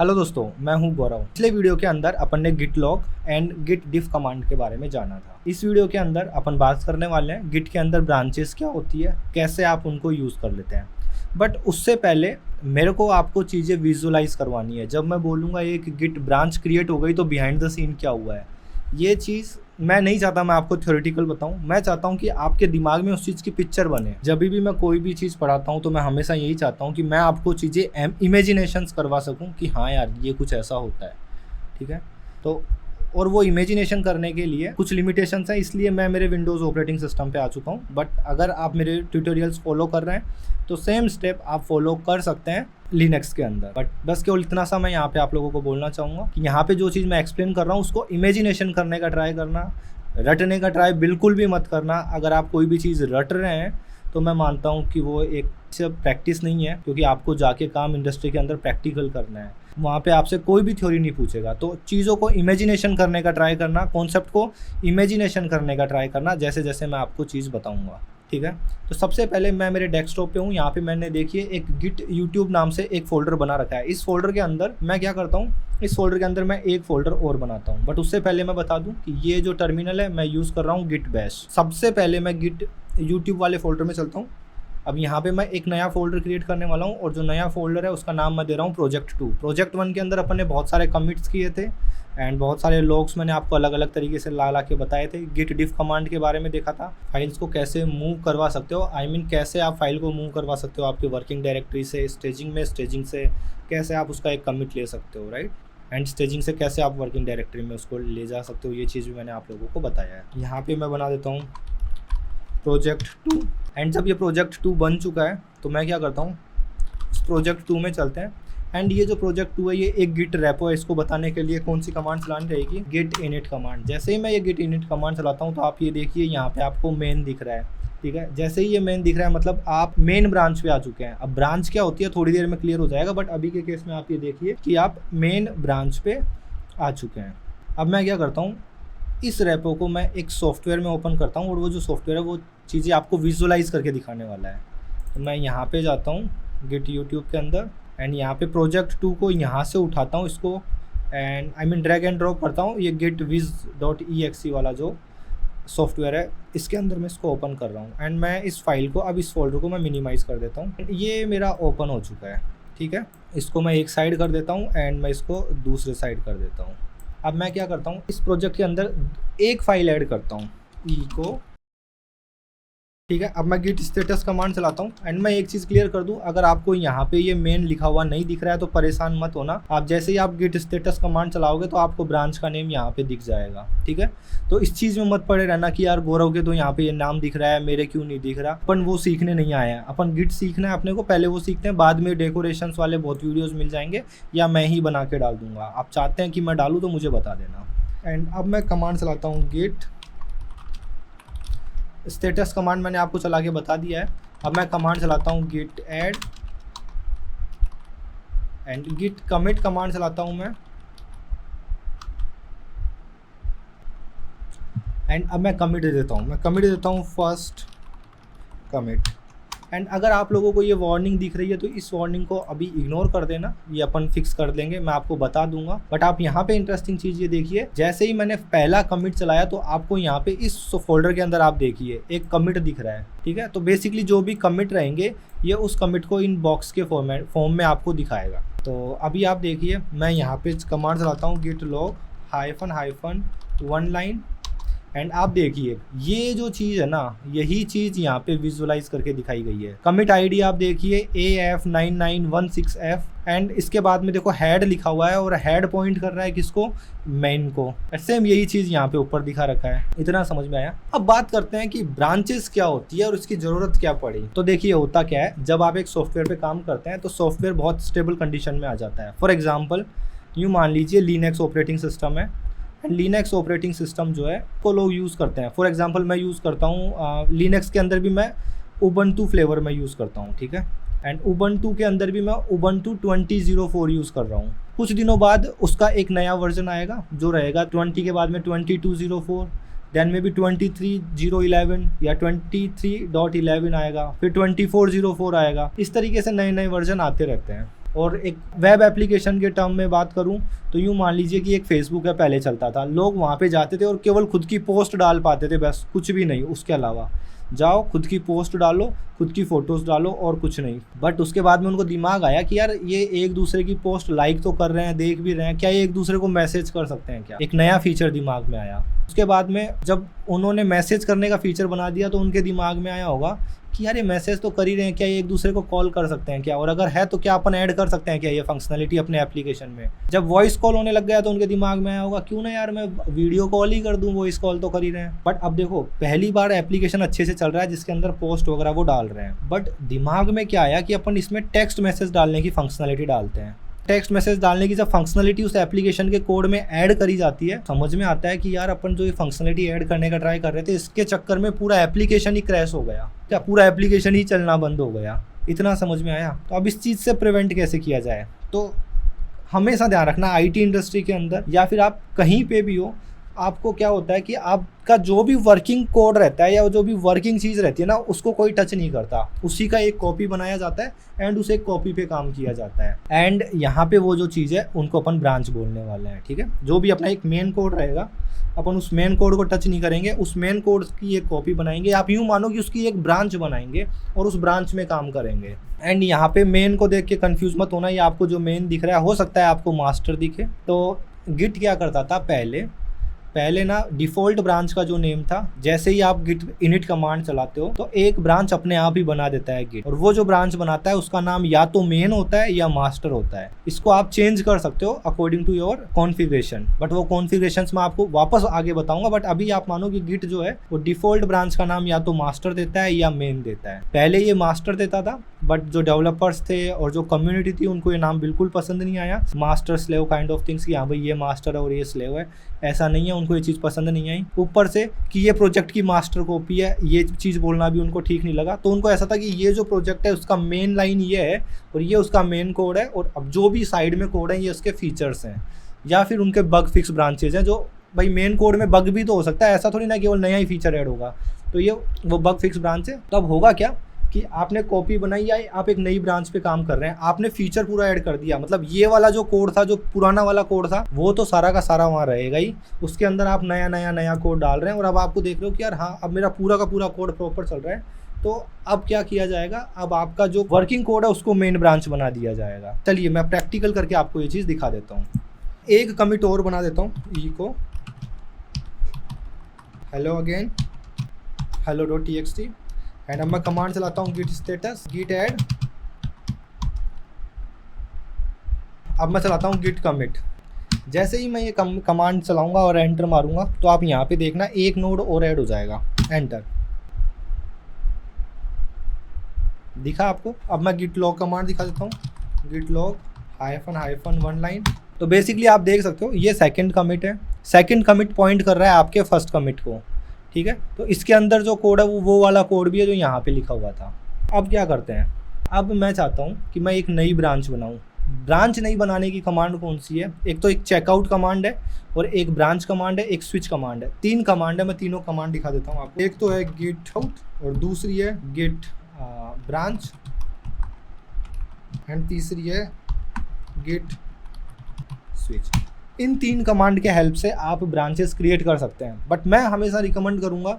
Hello दोस्तों, मैं हूं गौरव। पिछले वीडियो के अंदर अपन ने git log and git diff command के बारे में जाना था। इस वीडियो के अंदर अपन बात करने वाले हैं गिट के अंदर ब्रांचेस क्या होती है, कैसे आप उनको यूज़ कर लेते हैं। बट उससे पहले मेरे को आपको चीज़ें विजुअलाइज करवानी है। जब मैं बोलूँगा एक गिट ब्रांच क्रिएट हो गई तो बिहाइंड द सीन क्या हुआ है, ये चीज़ मैं नहीं चाहता मैं आपको थ्योरेटिकल बताऊं। मैं चाहता हूं कि आपके दिमाग में उस चीज़ की पिक्चर बने। जब भी मैं कोई भी चीज़ पढ़ाता हूं तो मैं हमेशा यही चाहता हूं कि मैं आपको चीज़ें इमेजिनेशंस करवा सकूं कि हाँ यार ये कुछ ऐसा होता है, ठीक है। तो और वो इमेजिनेशन करने के लिए कुछ लिमिटेशंस हैं, इसलिए मैं मेरे विंडोज़ ऑपरेटिंग सिस्टम पे आ चुका हूँ। बट अगर आप मेरे ट्यूटोरियल्स फॉलो कर रहे हैं तो सेम स्टेप आप फॉलो कर सकते हैं लिनक्स के अंदर। बट बस केवल इतना सा मैं यहाँ पे आप लोगों को बोलना चाहूँगा कि यहाँ पे जो चीज़ मैं एक्सप्लेन कर रहा हूँ उसको इमेजिनेशन करने का ट्राई करना, रटने का ट्राई बिल्कुल भी मत करना। अगर आप कोई भी चीज़ रट रहे हैं तो मैं मानता हूँ कि वो एक प्रैक्टिस नहीं है, क्योंकि आपको जाके काम इंडस्ट्री के अंदर प्रैक्टिकल करना है। वहाँ पे आपसे कोई भी थ्योरी नहीं पूछेगा। तो चीज़ों को इमेजिनेशन करने का ट्राई करना, कॉन्सेप्ट को इमेजिनेशन करने का ट्राई करना, जैसे जैसे मैं आपको चीज़ बताऊँगा, ठीक है। तो सबसे पहले मैं मेरे डेस्कटॉप पे हूँ। यहाँ पे मैंने देखिए एक गिट यूट्यूब नाम से एक फ़ोल्डर बना रखा है। इस फोल्डर के अंदर मैं क्या करता हूँ, इस फोल्डर के अंदर मैं एक फ़ोल्डर और बनाता हूँ। बट उससे पहले मैं बता दूँ कि ये जो टर्मिनल है मैं यूज़ कर रहा हूँ गिट बैश। सबसे पहले मैं गिट यूट्यूब वाले फोल्डर में चलता हूँ। अब यहाँ पे मैं एक नया फोल्डर क्रिएट करने वाला हूँ और जो नया फोल्डर है उसका नाम मैं दे रहा हूँ प्रोजेक्ट 2। प्रोजेक्ट 1 के अंदर अपन ने बहुत सारे कमिट्स किए थे एंड बहुत सारे लॉग्स मैंने आपको अलग अलग तरीके से ला के बताए थे। गिट डिफ कमांड के बारे में देखा था, फाइल्स को कैसे मूव करवा सकते हो, कैसे आप फाइल को मूव करवा सकते हो आपकी वर्किंग डायरेक्टरी से स्टेजिंग से कैसे आप उसका एक कमिट ले सकते हो, राइट। एंड स्टेजिंग से कैसे आप वर्किंग डायरेक्टरी में उसको ले जा सकते हो, ये चीज़ भी मैंने आप लोगों को बताया है। यहाँ पे मैं बना देता हूँ प्रोजेक्ट 2। एंड जब ये प्रोजेक्ट 2 बन चुका है तो मैं क्या करता हूँ, इस प्रोजेक्ट 2 में चलते हैं। एंड ये जो प्रोजेक्ट 2 है ये एक गिट रेपो है। इसको बताने के लिए कौन सी कमांड चलानी रहेगी, गिट इनिट कमांड। जैसे ही मैं ये गिट इनिट कमांड चलाता हूँ तो आप ये देखिए यहाँ पे आपको मेन दिख रहा है, ठीक है। जैसे ही ये मेन दिख रहा है मतलब आप मेन ब्रांच पे आ चुके हैं। अब ब्रांच क्या होती है थोड़ी देर में क्लियर हो जाएगा, बट अभी के केस में आप ये देखिए कि आप मेन ब्रांच पे आ चुके हैं। अब मैं क्या करता हूँ, इस रेपो को मैं एक सॉफ्टवेयर में ओपन करता हूँ और वो जो सॉफ्टवेयर है वो चीज़ें आपको विजुअलाइज करके दिखाने वाला है। तो मैं यहाँ पे जाता हूँ गिट यूट्यूब के अंदर एंड यहाँ पे प्रोजेक्ट 2 को यहाँ से उठाता हूँ इसको एंड ड्रैग एंड ड्रॉप करता हूँ। ये gitviz.exe वाला जो सॉफ्टवेयर है इसके अंदर मैं इसको ओपन कर रहा हूँ एंड मैं इस फाइल को, अब इस फोल्डर को मैं मिनिमाइज़ कर देता हूँ। ये मेरा ओपन हो चुका है, ठीक है। इसको मैं एक साइड कर देता हूँ एंड मैं इसको दूसरे साइड कर देता हूँ। अब मैं क्या करता हूँ, इस प्रोजेक्ट के अंदर एक फाइल ऐड करता हूँ इको, ठीक है। अब मैं गिट स्टेटस कमांड चलाता हूँ एंड मैं एक चीज़ क्लियर कर दूँ, अगर आपको यहाँ पे ये मेन लिखा हुआ नहीं दिख रहा है तो परेशान मत होना। आप जैसे ही आप गिट स्टेटस कमांड चलाओगे तो आपको ब्रांच का नेम यहाँ पे दिख जाएगा, ठीक है। तो इस चीज़ में मत पड़े रहना कि यार गौरव के तो यहाँ पे ये नाम दिख रहा है, मेरे क्यों नहीं दिख रहा। अपन वो सीखने नहीं आए हैं, अपन गिट सीखना है अपने को, पहले वो सीखते हैं, बाद में डेकोरेशंस वाले बहुत वीडियोज़ मिल जाएंगे या मैं ही बना के डाल दूँगा। आप चाहते हैं कि मैं डालूँ तो मुझे बता देना। एंड अब मैं कमांड चलाता हूँ गिट स्टेटस कमांड, मैंने आपको चला के बता दिया है। अब मैं कमांड चलाता हूँ git add and git commit command चलाता हूँ मैं। एंड अब मैं कमिट दे देता हूँ, फर्स्ट कमिट। एंड अगर आप लोगों को ये वार्निंग दिख रही है तो इस वार्निंग को अभी इग्नोर कर देना, ये अपन फिक्स कर देंगे, मैं आपको बता दूंगा। बट आप यहाँ पे इंटरेस्टिंग चीज़ ये देखिए, जैसे ही मैंने पहला कमिट चलाया तो आपको यहाँ पे इस फोल्डर के अंदर आप देखिए एक कमिट दिख रहा है, ठीक है। तो बेसिकली जो भी कमिट रहेंगे ये उस कमिट को इन बॉक्स के फॉर्म में आपको दिखाएगा। तो अभी आप देखिए मैं यहाँ पे कमांड चलाता हूँ git log -hyphen 1 line and आप देखिए ये जो चीज़ है ना, यही चीज़ यहाँ पे विजुअलाइज करके दिखाई गई है। कमिट आईडी आप देखिए AF9916F एंड इसके बाद में देखो हेड लिखा हुआ है और हेड पॉइंट कर रहा है किसको, मेन को। सेम यही चीज़ यहाँ पे ऊपर दिखा रखा है। इतना समझ में आया। अब बात करते हैं कि ब्रांचेस क्या होती है और उसकी ज़रूरत क्या पड़ी। तो देखिए होता क्या है, जब आप एक सॉफ्टवेयर पे काम करते हैं तो सॉफ्टवेयर बहुत स्टेबल कंडीशन में आ जाता है। फॉर एग्जाम्पल यूँ मान लीजिए लिनक्स ऑपरेटिंग सिस्टम है एंड लिनक्स ऑपरेटिंग सिस्टम जो है वो लोग यूज़ करते हैं। फॉर एग्जांपल मैं यूज़ करता हूँ लिनक्स के अंदर भी मैं उबंटू फ्लेवर में यूज़ करता हूँ, ठीक है। एंड उबंटू के अंदर भी मैं उबंटू 20.04 यूज़ कर रहा हूँ। कुछ दिनों बाद उसका एक नया वर्जन आएगा जो रहेगा 20 के बाद में 22.04, देन में भी 23.011 या 23.11 आएगा, फिर 24.04 आएगा। इस तरीके से नए नए वर्जन आते रहते हैं। और एक वेब एप्लीकेशन के टर्म में बात करूं तो यूँ मान लीजिए कि एक फेसबुक है, पहले चलता था, लोग वहाँ पे जाते थे और केवल खुद की पोस्ट डाल पाते थे, बस कुछ भी नहीं उसके अलावा। जाओ खुद की पोस्ट डालो, खुद की फ़ोटोज़ डालो और कुछ नहीं। बट उसके बाद में उनको दिमाग आया कि यार ये एक दूसरे की पोस्ट लाइक तो कर रहे हैं, देख भी रहे हैं, क्या ये एक दूसरे को मैसेज कर सकते हैं क्या? एक नया फीचर दिमाग में आया। उसके बाद में जब उन्होंने मैसेज करने का फीचर बना दिया तो उनके दिमाग में आया होगा कि यार ये मैसेज तो कर ही रहे हैं, क्या ये एक दूसरे को कॉल कर सकते हैं क्या? और अगर है तो क्या अपन ऐड कर सकते हैं क्या ये फंक्शनलिटी अपने एप्लीकेशन में? जब वॉइस कॉल होने लग गया तो उनके दिमाग में आया होगा क्यों ना यार मैं वीडियो कॉल ही कर दूं, वॉइस कॉल तो कर ही रहे हैं। बट अब देखो पहली बार एप्लीकेशन अच्छे से चल रहा है जिसके अंदर पोस्ट वगैरह वो डाल रहे हैं, बट दिमाग में क्या आया कि अपन इसमें टेक्स्ट मैसेज डालने की फंक्शनलिटी डालते हैं। टेक्स्ट मैसेज डालने की जब फंक्शनलिटी उस एप्लीकेशन के कोड में ऐड करी जाती है, समझ में आता है कि यार अपन जो ये फंक्शनलिटी ऐड करने का ट्राई कर रहे थे इसके चक्कर में पूरा एप्लीकेशन ही क्रैश हो गया, क्या पूरा एप्लीकेशन ही चलना बंद हो गया। इतना समझ में आया। तो अब इस चीज़ से प्रिवेंट कैसे किया जाए? तो हमेशा ध्यान रखना आईटी इंडस्ट्री के अंदर या फिर आप कहीं पे भी हो, आपको क्या होता है कि आपका जो भी वर्किंग कोड रहता है या जो भी वर्किंग चीज़ रहती है ना, उसको कोई टच नहीं करता, उसी का एक कॉपी बनाया जाता है एंड उसे एक कॉपी पे काम किया जाता है। एंड यहाँ पे वो जो चीज़ है उनको अपन ब्रांच बोलने वाले हैं, ठीक है। जो भी अपना एक मेन कोड रहेगा अपन उस मेन कोड को टच नहीं करेंगे, उस मेन कोड की एक कॉपी बनाएंगे, आप यूँ मानो कि उसकी एक ब्रांच बनाएंगे और उस ब्रांच में काम करेंगे। एंड यहाँ पे मेन को देख के कंफ्यूज मत होना, ये आपको जो मेन दिख रहा है हो सकता है आपको मास्टर दिखे। तो गिट क्या करता था पहले ना डिफ़ॉल्ट ब्रांच का जो नेम था, जैसे ही आप गिट इनिट कमांड चलाते हो तो एक ब्रांच अपने आप ही बना देता है गिट, और वो जो ब्रांच बनाता है उसका नाम या तो मेन होता है या मास्टर होता है। इसको आप चेंज कर सकते हो according to your configuration, but वो कॉन्फ़िगरेशंस मैं आपको वापस आगे बताऊंगा। बट अभी आप मानो कि गिट जो है वो डिफ़ॉल्ट ब्रांच का नाम या तो मास्टर देता है या मेन देता है। पहले ये मास्टर देता था, बट जो डेवलपर्स थे और जो कम्युनिटी थी उनको ये नाम बिल्कुल पसंद नहीं आया, master slave kind of things, कि हाँ भाई ये मास्टर है और ये स्लेव है, ऐसा नहीं है, उनको ये चीज़ पसंद नहीं आई। ऊपर से कि ये प्रोजेक्ट की मास्टर कॉपी है, ये चीज़ बोलना भी उनको ठीक नहीं लगा। तो उनको ऐसा था कि ये जो प्रोजेक्ट है उसका मेन लाइन ये है और ये उसका मेन कोड है, और अब जो भी साइड में कोड है ये उसके फीचर्स हैं या फिर उनके बग फिक्स ब्रांचेज हैं। जो भाई मेन कोड में बग भी तो हो सकता है, ऐसा थोड़ी ना केवल नया ही फीचर ऐड होगा, तो ये वो बग फिक्स ब्रांच है। तो अब होगा क्या कि आपने कॉपी बनाई या आप एक नई ब्रांच पे काम कर रहे हैं, आपने फीचर पूरा ऐड कर दिया, मतलब ये वाला जो कोड था, जो पुराना वाला कोड था, वो तो सारा का सारा वहाँ रहेगा ही, उसके अंदर आप नया कोड डाल रहे हैं। और अब आपको देख रहे हो कि यार हाँ अब मेरा पूरा का पूरा कोड प्रॉपर चल रहा है, तो अब क्या किया जाएगा, अब आपका जो वर्किंग कोड है उसको मेन ब्रांच बना दिया जाएगा। चलिए मैं प्रैक्टिकल करके आपको ये चीज़ दिखा देता हूँ। एक कमिट और बना देता हूँ, ई को हेलो अगेन hello.txt, एंड अब मैं कमांड चलाता हूँ git status git add। अब मैं चलाता हूँ git commit। जैसे ही मैं ये कमांड चलाऊंगा और एंटर मारूंगा तो आप यहाँ पे देखना एक नोड और ऐड हो जाएगा, एंटर दिखा आपको। अब मैं git log कमांड दिखा देता हूँ, git log -1 वन लाइन। तो बेसिकली आप देख सकते हो ये सेकंड कमिट है, सेकंड कमिट पॉइंट कर रहा है आपके फर्स्ट कमिट को, ठीक है। तो इसके अंदर जो कोड है वो वाला कोड भी है जो यहाँ पे लिखा हुआ था। अब क्या करते हैं, अब मैं चाहता हूँ कि मैं एक नई ब्रांच बनाऊँ। ब्रांच नई बनाने की कमांड कौन सी है, एक तो एक चेकआउट कमांड है और एक ब्रांच कमांड है, एक स्विच कमांड है, 3 कमांड है। मैं तीनों कमांड दिखा देता हूँ आपको। एक तो है गिट आउट और दूसरी है गिट ब्रांच एंड तीसरी है गिट स्विच। इन 3 कमांड के हेल्प से आप ब्रांचेस क्रिएट कर सकते हैं, बट मैं हमेशा रिकमेंड करूंगा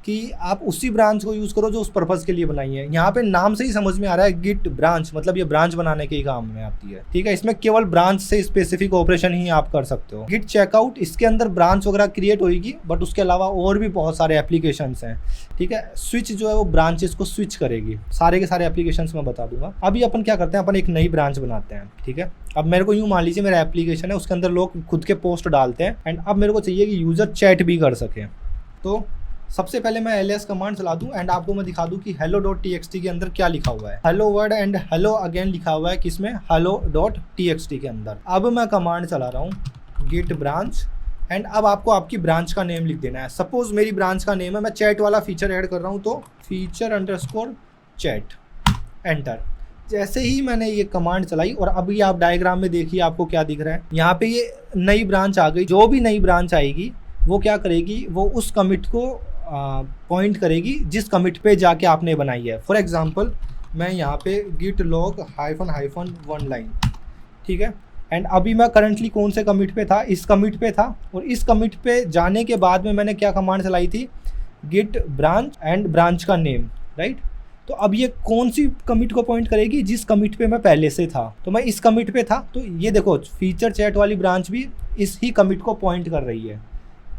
कि आप उसी ब्रांच को यूज़ करो जो उस पर्पज़ के लिए बनाई है। यहाँ पे नाम से ही समझ में आ रहा है गिट ब्रांच, मतलब ये ब्रांच बनाने के ही काम में आती है, ठीक है। इसमें केवल ब्रांच से स्पेसिफिक ऑपरेशन ही आप कर सकते हो। गिट चेकआउट, इसके अंदर ब्रांच वगैरह क्रिएट होगी, बट उसके अलावा और भी बहुत सारे एप्लीकेशंस हैं, ठीक है। स्विच जो है वो ब्रांचेस को स्विच करेगी, सारे के सारे एप्लीकेशंस मैं बता दूंगा। अभी अपन क्या करते हैं, अपन एक नई ब्रांच बनाते हैं, ठीक है। अब मेरे को यूँ मान लीजिए मेरा एप्लीकेशन है, उसके अंदर लोग खुद के पोस्ट डालते हैं, एंड अब मेरे को चाहिए कि यूज़र चैट भी कर सके। तो सबसे पहले मैं ls कमांड चला दूं एंड आपको मैं दिखा दूं कि hello.txt के अंदर क्या लिखा हुआ है। Hello word and hello again लिखा हुआ है किसमें, hello.txt के अंदर। अब मैं कमांड चला रहा हूँ git branch एंड अब आपको आपकी ब्रांच का नेम लिख देना है। सपोज मेरी ब्रांच का नेम है, मैं चैट वाला फीचर ऐड कर रहा हूँ, तो feature_chat, एंटर। जैसे ही मैंने ये कमांड चलाई और अभी आप डायग्राम में देखिए आपको क्या दिख रहा है, यहाँ पे ये नई ब्रांच आ गई। जो भी नई ब्रांच आएगी वो क्या करेगी, वो उस कमिट को पॉइंट करेगी जिस कमिट पे जाके आपने बनाई है। फॉर एग्जांपल मैं यहाँ पे git log -हाइफन 1 लाइन, ठीक है। एंड अभी मैं करंटली कौन से कमिट पे था, इस कमिट पे था, और इस कमिट पे जाने के बाद में मैंने क्या कमांड चलाई थी, गिट ब्रांच एंड ब्रांच का नेम, राइट। तो अब ये कौन सी कमिट को पॉइंट करेगी, जिस कमिट पे मैं पहले से था। तो मैं इस कमिट पे था, तो ये देखो फीचर चैट वाली ब्रांच भी इस ही कमिट को पॉइंट कर रही है,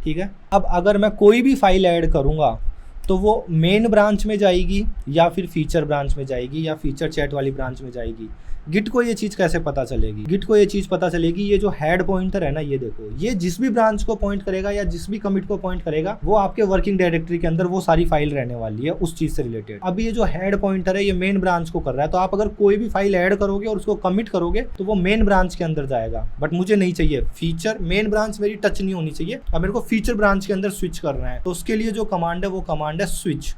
ठीक है। अब अगर मैं कोई भी फाइल ऐड करूँगा तो वो मेन ब्रांच में जाएगी या फिर फीचर ब्रांच में जाएगी या फीचर चैट वाली ब्रांच में जाएगी। गिट को ये चीज़ कैसे पता चलेगी, गिट को ये चीज़ पता चलेगी, ये जो हेड पॉइंटर है ना, ये देखो, ये जिस भी ब्रांच को पॉइंट करेगा या जिस भी कमिट को पॉइंट करेगा वो आपके वर्किंग डायरेक्टरी के अंदर वो सारी फाइल रहने वाली है उस चीज़ से रिलेटेड। अब ये जो हेड पॉइंटर है ये मेन ब्रांच को कर रहा है, तो आप अगर कोई भी फाइल ऐड करोगे और उसको कमिट करोगे तो वो मेन ब्रांच के अंदर जाएगा। बट मुझे नहीं चाहिए, फीचर मेन ब्रांच मेरी टच नहीं होनी चाहिए, अब मेरे को फीचर ब्रांच के अंदर स्विच करना है। तो उसके लिए जो कमांड है वो कमांड है स्विच।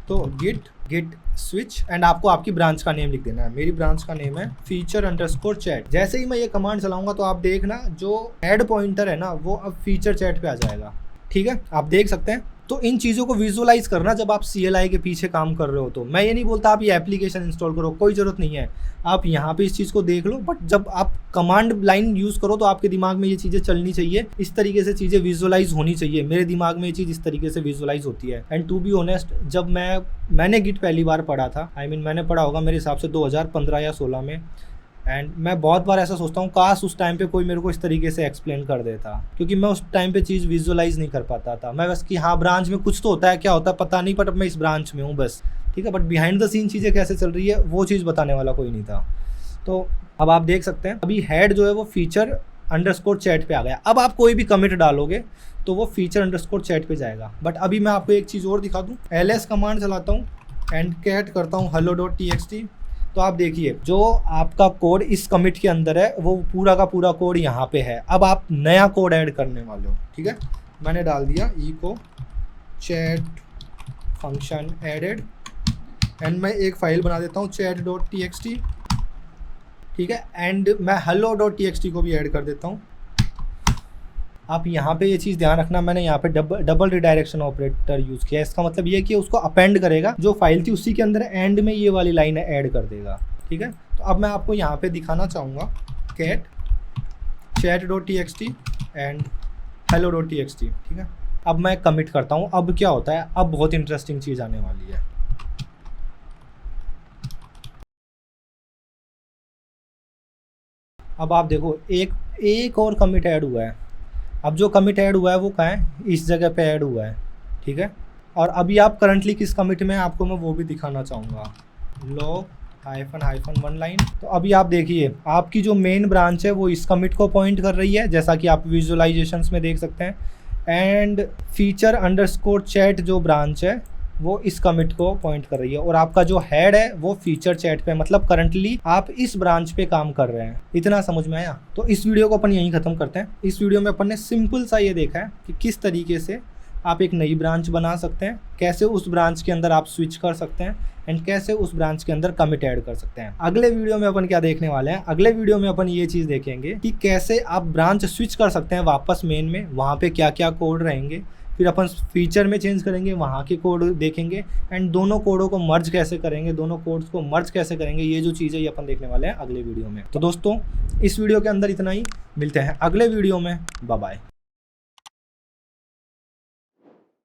तो गिट स्विच एंड आपको आपकी ब्रांच का नेम लिख देना है। मेरी ब्रांच का नेम है feature_chat। जैसे ही मैं ये कमांड चलाऊंगा तो आप देखना जो हेड पॉइंटर है ना वो अब फीचर चैट पे आ जाएगा, ठीक है, आप देख सकते हैं। तो इन चीज़ों को विजुअलाइज करना जब आप CLI के पीछे काम कर रहे हो। तो मैं ये नहीं बोलता आप ये एप्लीकेशन इंस्टॉल करो, कोई ज़रूरत नहीं है, आप यहाँ पे इस चीज़ को देख लो, बट जब आप कमांड लाइन यूज़ करो तो आपके दिमाग में ये चीज़ें चलनी चाहिए, इस तरीके से चीज़ें विजुअलाइज होनी चाहिए। मेरे दिमाग में ये चीज़ इस तरीके से विजुअलाइज होती है। एंड टू बी ऑनेस्ट, जब मैंने गिट पहली बार पढ़ा था, मैंने पढ़ा होगा मेरे हिसाब से 2015 या 16 में, एंड मैं बहुत बार ऐसा सोचता हूँ काश उस टाइम पे कोई मेरे को इस तरीके से एक्सप्लेन कर देता, क्योंकि मैं उस टाइम पे चीज़ विजुअलाइज नहीं कर पाता था। मैं बस कि हाँ ब्रांच में कुछ तो होता है, क्या होता है पता नहीं, बट अब मैं इस ब्रांच में हूँ बस, ठीक है। बट बिहाइंड द सीन चीज़ें कैसे चल रही है वो चीज़ बताने वाला कोई नहीं था। तो अब आप देख सकते हैं अभी हेड जो है वो feature_chat पे आ गया। अब आप कोई भी कमिट डालोगे तो वो feature_chat पे जाएगा। बट अभी मैं आपको एक चीज़ और दिखा दूँ, ls कमांड चलाता हूँ एंड कैट करता हूँ hello.txt। तो आप देखिए जो आपका कोड इस कमिट के अंदर है वो पूरा का पूरा कोड यहाँ पे है। अब आप नया कोड ऐड करने वाले हो, ठीक है। मैंने डाल दिया echo chat function added and मैं एक फाइल बना देता हूँ chat.txt, ठीक है। एंड मैं hello.txt को भी ऐड कर देता हूँ। आप यहाँ पे ये चीज़ ध्यान रखना, मैंने यहाँ पे डबल रिडायरेक्शन ऑपरेटर यूज़ किया है। इसका मतलब ये है कि उसको अपेंड करेगा, जो फाइल थी उसी के अंदर एंड में ये वाली लाइन ऐड कर देगा, ठीक है। तो अब मैं आपको यहाँ पे दिखाना चाहूँगा कैट chat.txt एंड hello.txt, ठीक है। अब मैं कमिट करता हूँ, अब क्या होता है, अब बहुत इंटरेस्टिंग चीज़ आने वाली है। अब आप देखो एक और कमिट ऐड हुआ है। अब जो कमिट ऐड हुआ है वो कहाँ है, इस जगह पे ऐड हुआ है, ठीक है। और अभी आप करंटली किस कमिट में हैं आपको मैं वो भी दिखाना चाहूँगा, log -1 लाइन। तो अभी आप देखिए आपकी जो मेन ब्रांच है वो इस कमिट को पॉइंट कर रही है, जैसा कि आप विजुअलाइजेशंस में देख सकते हैं। एंड feature_chat जो ब्रांच है वो इस कमिट को पॉइंट कर रही है, और आपका जो हेड है वो फीचर चैट पे, मतलब करंटली आप इस ब्रांच पे काम कर रहे हैं। इतना समझ में आया? तो इस वीडियो को अपन यहीं ख़त्म करते हैं। इस वीडियो में अपन ने सिंपल सा ये देखा है कि किस तरीके से आप एक नई ब्रांच बना सकते हैं, कैसे उस ब्रांच के अंदर आप स्विच कर सकते हैं, एंड कैसे उस ब्रांच के अंदर कमिट ऐड कर सकते हैं। अगले वीडियो में अपन क्या देखने वाले हैं, अगले वीडियो में अपन ये चीज़ देखेंगे कि कैसे आप ब्रांच स्विच कर सकते हैं वापस मेन में, वहाँ पे क्या क्या कोड रहेंगे, फिर अपन फीचर में चेंज करेंगे, वहाँ के कोड देखेंगे, एंड दोनों कोडों को मर्ज कैसे करेंगे, दोनों कोड्स को मर्ज कैसे करेंगे, ये जो चीज़ है ये अपन देखने वाले हैं अगले वीडियो में। तो दोस्तों इस वीडियो के अंदर इतना ही, मिलते हैं अगले वीडियो में, बाय बाय।